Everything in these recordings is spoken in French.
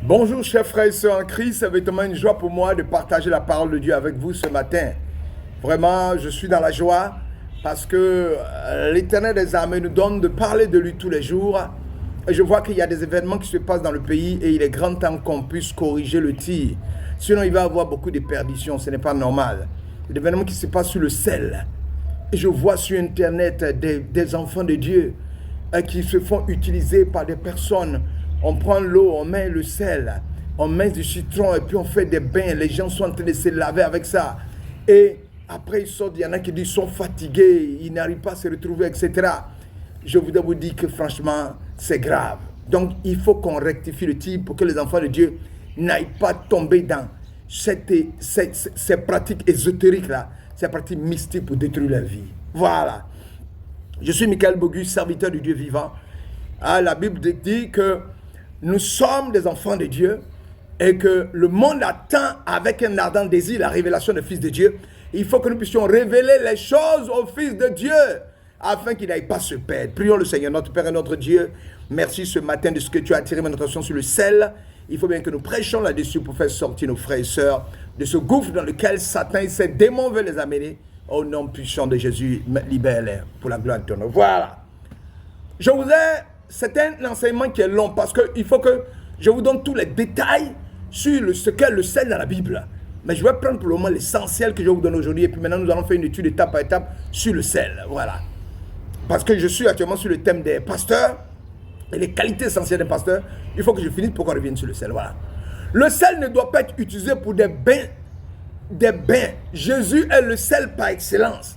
Bonjour chers frères et sœurs en Christ, c'est vraiment une joie pour moi de partager la parole de Dieu avec vous ce matin. Vraiment, je suis dans la joie parce que l'Éternel des armées nous donne de parler de lui tous les jours. Et je vois qu'il y a des événements qui se passent dans le pays et il est grand temps qu'on puisse corriger le tir. Sinon, il va y avoir beaucoup de perditions, ce n'est pas normal. Des événements qui se passent sur le sel. Et je vois sur Internet des enfants de Dieu qui se font utiliser par des personnes. On prend l'eau, on met le sel, on met du citron et puis on fait des bains. Les gens sont en train de se laver avec ça. Et après ils sortent, il y en a qui disent qu'ils sont fatigués, ils n'arrivent pas à se retrouver, etc. Je voudrais vous dire que franchement, c'est grave. Donc il faut qu'on rectifie le tir pour que les enfants de Dieu n'aillent pas tomber dans ces pratiques ésotériques-là, ces pratiques mystiques pour détruire leur vie. Voilà. Je suis Michael Bogus, serviteur du Dieu vivant. La Bible dit que nous sommes des enfants de Dieu et que le monde attend avec un ardent désir la révélation du Fils de Dieu. Il faut que nous puissions révéler les choses au Fils de Dieu afin qu'il n'aille pas se perdre. Prions le Seigneur, notre Père et notre Dieu. Merci ce matin de ce que tu as attiré mon attention sur le sel. Il faut bien que nous prêchions là-dessus pour faire sortir nos frères et sœurs de ce gouffre dans lequel Satan et ses démons veulent les amener. Au nom puissant de Jésus, libère-les pour la gloire de ton nom. Voilà. C'est un enseignement qui est long parce qu'il faut que je vous donne tous les détails sur ce qu'est le sel dans la Bible. Mais je vais prendre pour le moment l'essentiel que je vais vous donner aujourd'hui. Et puis maintenant, nous allons faire une étude étape par étape sur le sel. Voilà. Parce que je suis actuellement sur le thème des pasteurs et les qualités essentielles des pasteurs. Il faut que je finisse pour qu'on revienne sur le sel. Voilà. Le sel ne doit pas être utilisé pour des bains. Jésus est le sel par excellence.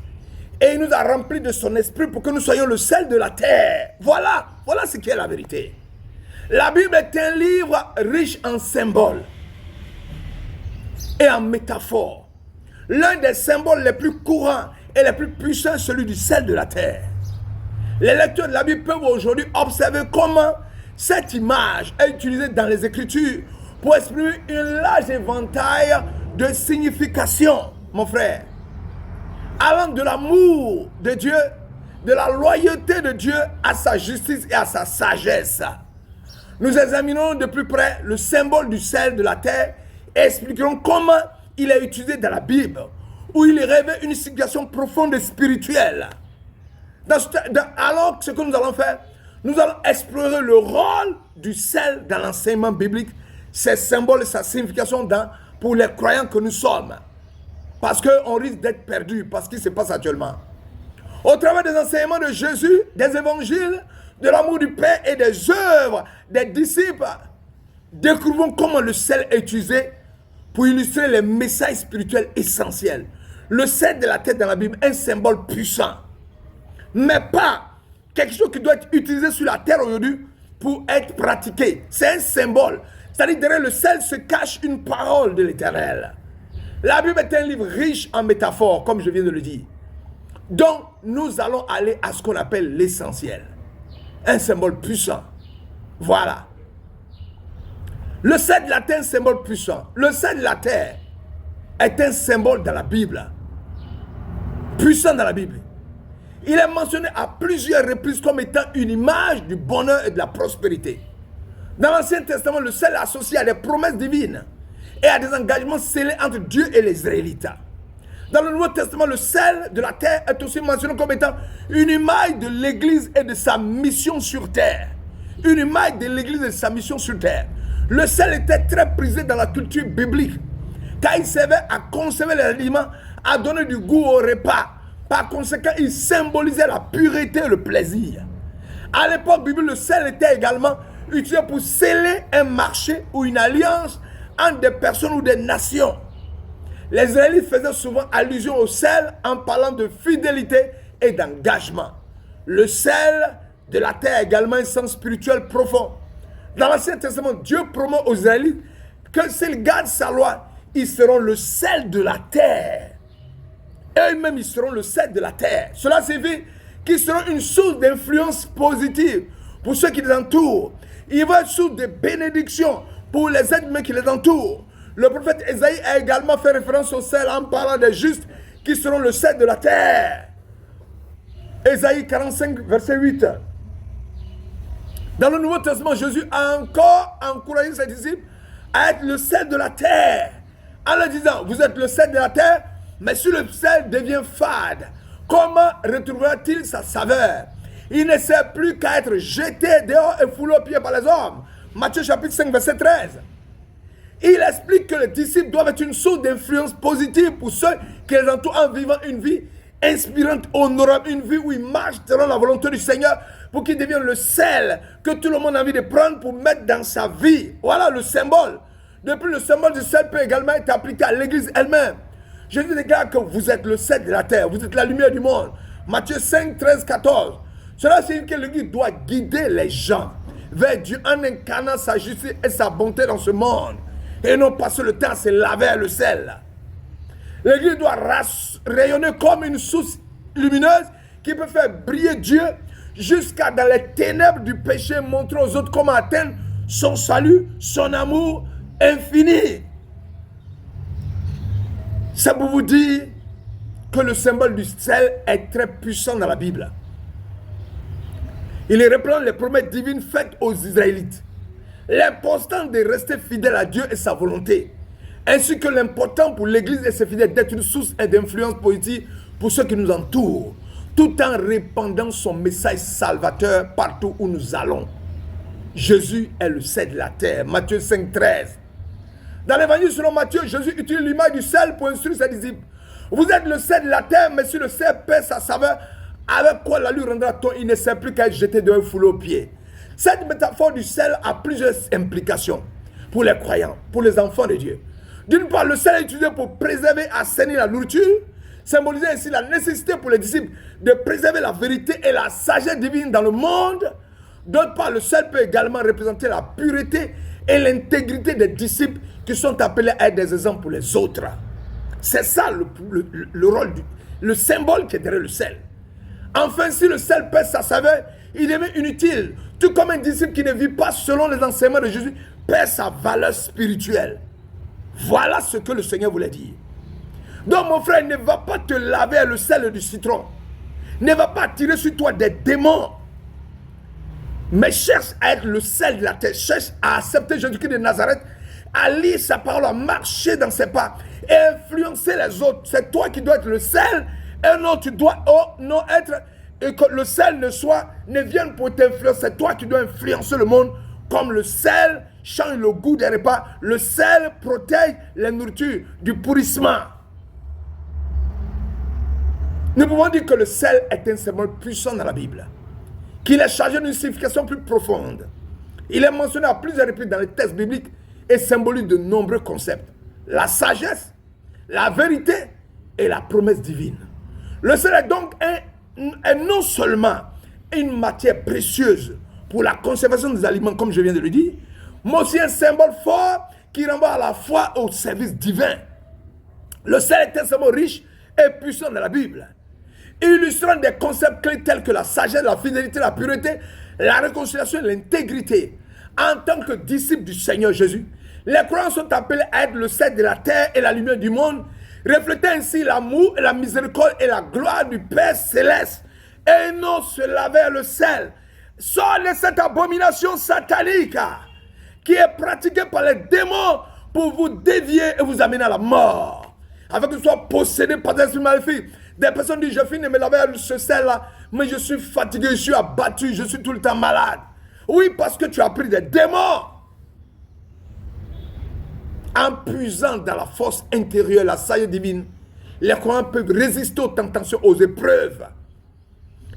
Et il nous a remplis de son esprit pour que nous soyons le sel de la terre. Voilà ce qui est la vérité. La Bible est un livre riche en symboles et en métaphores. L'un des symboles les plus courants et les plus puissants est celui du sel de la terre. Les lecteurs de la Bible peuvent aujourd'hui observer comment cette image est utilisée dans les Écritures pour exprimer un large éventail de significations, mon frère. Allant de l'amour de Dieu, de la loyauté de Dieu à sa justice et à sa sagesse. Nous examinerons de plus près le symbole du sel de la terre et expliquerons comment il est utilisé dans la Bible, où il révèle une signification profonde et spirituelle. Alors, ce que nous allons faire, nous allons explorer le rôle du sel dans l'enseignement biblique, ses symboles et sa signification pour les croyants que nous sommes. Parce qu'on risque d'être perdu par ce qui se passe actuellement. Au travers des enseignements de Jésus, des évangiles, de l'amour du Père et des œuvres des disciples, découvrons comment le sel est utilisé pour illustrer les messages spirituels essentiels. Le sel de la terre dans la Bible est un symbole puissant, mais pas quelque chose qui doit être utilisé sur la terre aujourd'hui pour être pratiqué. C'est un symbole. C'est-à-dire que derrière le sel se cache une parole de l'Éternel. La Bible est un livre riche en métaphores, comme je viens de le dire. Donc, nous allons aller à ce qu'on appelle l'essentiel. Un symbole puissant. Voilà. Le sel de la terre est un symbole puissant. Le sel de la terre est un symbole dans la Bible. Puissant dans la Bible. Il est mentionné à plusieurs reprises comme étant une image du bonheur et de la prospérité. Dans l'Ancien Testament, le sel est associé à des promesses divines et à des engagements scellés entre Dieu et les Israélites. Dans le Nouveau Testament, le sel de la terre est aussi mentionné comme étant une image de l'Église et de sa mission sur terre. Une image de l'Église et de sa mission sur terre. Le sel était très prisé dans la culture biblique, car il servait à conserver les aliments, à donner du goût au repas. Par conséquent, il symbolisait la pureté et le plaisir. À l'époque biblique, le sel était également utilisé pour sceller un marché ou une alliance entre des personnes ou des nations. Les Israélites faisaient souvent allusion au sel en parlant de fidélité et d'engagement. Le sel de la terre a également un sens spirituel profond. Dans l'Ancien Testament, Dieu promet aux Israélites que s'ils gardent sa loi, ils seront le sel de la terre. Eux-mêmes, ils seront le sel de la terre. Cela signifie qu'ils seront une source d'influence positive pour ceux qui les entourent. Ils vont être source de bénédiction pour les êtres humains qui les entourent. Le prophète Ésaïe a également fait référence au sel en parlant des justes qui seront le sel de la terre. Ésaïe 45, verset 8. Dans le Nouveau Testament, Jésus a encore encouragé ses disciples à être le sel de la terre. En leur disant, vous êtes le sel de la terre, mais si le sel devient fade, comment retrouvera-t-il sa saveur? Il ne sert plus qu'à être jeté dehors et foulé aux pieds par les hommes. Matthieu chapitre 5, verset 13. Il explique que les disciples doivent être une source d'influence positive pour ceux qui les entourent en vivant une vie inspirante, honorable, une vie où ils marchent selon la volonté du Seigneur pour qu'ils deviennent le sel que tout le monde a envie de prendre pour mettre dans sa vie. Voilà le symbole. Depuis, le symbole du sel peut également être appliqué à l'église elle-même. Jésus déclare que vous êtes le sel de la terre, vous êtes la lumière du monde. Matthieu 5, 13, 14. Cela signifie que l'église doit guider les gens vers Dieu en incarnant sa justice et sa bonté dans ce monde. Et non passer le temps à se laver à le sel. L'église doit rayonner comme une source lumineuse qui peut faire briller Dieu jusqu'à dans les ténèbres du péché, montrer aux autres comment atteindre son salut, son amour infini. Ça pour vous dire que le symbole du sel est très puissant dans la Bible. Il reprend les promesses divines faites aux Israélites. L'important de rester fidèle à Dieu et sa volonté, ainsi que l'important pour l'Église et ses fidèles d'être une source d'influence positive pour ceux qui nous entourent, tout en répandant son message salvateur partout où nous allons. Jésus est le sel de la terre. Matthieu 5, 13. Dans l'évangile selon Matthieu, Jésus utilise l'image du sel pour instruire ses disciples. Vous êtes le sel de la terre, mais si le sel perd sa saveur, avec quoi la lui rendra-t-on? Il ne sert plus qu'à être jeté dehors et foulé aux pieds. Cette métaphore du sel a plusieurs implications pour les croyants, pour les enfants de Dieu. D'une part, le sel est utilisé pour préserver, assainir la nourriture, symbolisant ainsi la nécessité pour les disciples de préserver la vérité et la sagesse divine dans le monde. D'autre part, le sel peut également représenter la pureté et l'intégrité des disciples qui sont appelés à être des exemples pour les autres. C'est ça le rôle, le symbole qui est derrière le sel. Enfin, si le sel perd sa saveur, il devient inutile. Tout comme un disciple qui ne vit pas selon les enseignements de Jésus perd sa valeur spirituelle. Voilà ce que le Seigneur voulait dire. Donc mon frère, ne va pas te laver à le sel du citron. Ne va pas tirer sur toi des démons. Mais cherche à être le sel de la terre. Cherche à accepter Jésus-Christ de Nazareth, à lire sa parole, à marcher dans ses pas et influencer les autres. C'est toi qui dois être le sel. Et non, tu dois non être, et que le sel ne vienne pour t'influencer. C'est toi qui dois influencer le monde comme le sel change le goût des repas. Le sel protège la nourriture du pourrissement. Nous pouvons dire que le sel est un symbole puissant dans la Bible, qu'il est chargé d'une signification plus profonde. Il est mentionné à plusieurs reprises dans les textes bibliques et symbolise de nombreux concepts. La sagesse, la vérité et la promesse divine. Le sel est donc est non seulement une matière précieuse pour la conservation des aliments, comme je viens de le dire, mais aussi un symbole fort qui renvoie à la foi au service divin. Le sel est un symbole riche et puissant dans la Bible, illustrant des concepts clés tels que la sagesse, la fidélité, la pureté, la réconciliation et l'intégrité. En tant que disciples du Seigneur Jésus, les croyants sont appelés à être le sel de la terre et la lumière du monde, reflétant ainsi l'amour et la miséricorde et la gloire du Père Céleste. Et non se laver le sel. Sors de cette abomination satanique qui est pratiquée par les démons pour vous dévier et vous amener à la mort. Afin que vous soyez possédés par des esprits maléfiques. Des personnes disent, je finis de me laver avec ce sel-là, mais je suis fatigué, je suis abattu, je suis tout le temps malade. Oui, parce que tu as pris des démons. En puisant dans la force intérieure, la sagesse divine, les croyants peuvent résister aux tentations, aux épreuves,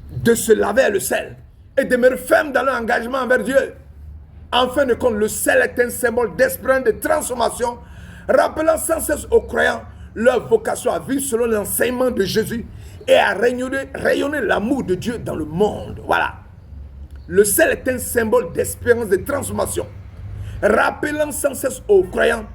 de se laver le sel et demeurer fermes dans leur engagement envers Dieu. En fin de compte, le sel est un symbole d'espérance, de transformation, rappelant sans cesse aux croyants leur vocation à vivre selon l'enseignement de Jésus et à rayonner l'amour de Dieu dans le monde. Voilà. Le sel est un symbole d'espérance, de transformation, rappelant sans cesse aux croyants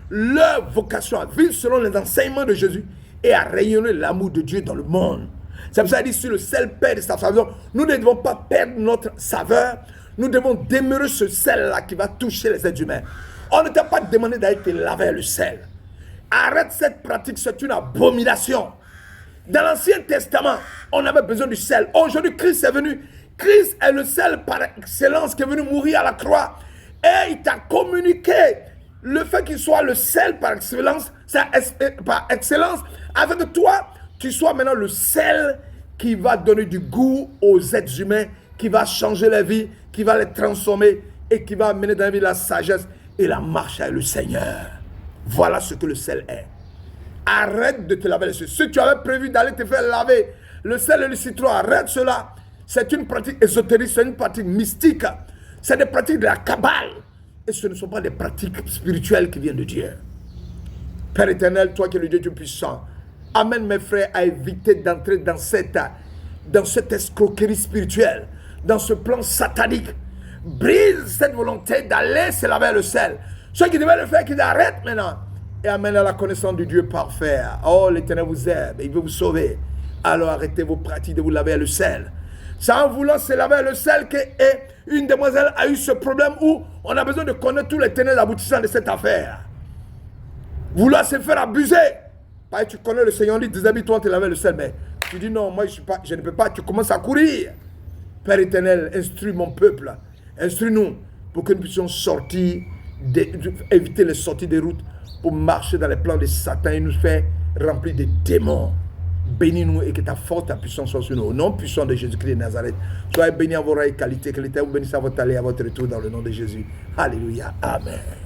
leur vocation à vivre selon les enseignements de Jésus et à rayonner l'amour de Dieu dans le monde. C'est pour ça qu'il dit, si le sel perd sa saveur, nous ne devons pas perdre notre saveur. Nous devons demeurer ce sel-là qui va toucher les êtres humains. On ne t'a pas demandé d'aller te laver le sel. Arrête cette pratique, c'est une abomination. Dans l'Ancien Testament, on avait besoin du sel. Aujourd'hui, Christ est venu. Christ est le sel par excellence qui est venu mourir à la croix. Et il t'a communiqué le fait qu'il soit le sel par excellence, afin que toi, tu sois maintenant le sel qui va donner du goût aux êtres humains, qui va changer la vie, qui va les transformer et qui va amener dans la vie la sagesse et la marche avec le Seigneur. Voilà ce que le sel est. Arrête de te laver les yeux. Si tu avais prévu d'aller te faire laver le sel et le citron, arrête cela. C'est une pratique ésotérique, c'est une pratique mystique. C'est des pratiques de la Kabbale. Et ce ne sont pas des pratiques spirituelles qui viennent de Dieu. Père éternel, toi qui es le Dieu puissant, amène mes frères à éviter d'entrer dans cette escroquerie spirituelle, dans ce plan satanique. Brise cette volonté d'aller se laver le sel. Ceux qui devaient le faire, qu'ils arrêtent maintenant. Et amène à la connaissance du Dieu parfait. Oh, l'Éternel vous aime, il veut vous sauver. Alors arrêtez vos pratiques de vous laver le sel. C'est en voulant se laver le sel qu'une demoiselle a eu ce problème où on a besoin de connaître tous les tenants aboutissants de cette affaire. Vouloir se faire abuser. Parce que tu connais le Seigneur, dit déshabille-toi, te laver le sel. Mais tu dis non, moi je ne peux pas. Tu commences à courir. Père éternel, instruis mon peuple. Instruis-nous pour que nous puissions sortir, éviter les sorties des routes pour marcher dans les plans de Satan et nous faire remplir de démons. Bénis-nous et que ta force, ta puissance soit sur nous. Au nom puissant de Jésus-Christ de Nazareth. Soyez bénis à vos rails qualité. Que l'Éternel vous bénisse à votre aller, à votre retour dans le nom de Jésus. Alléluia. Amen.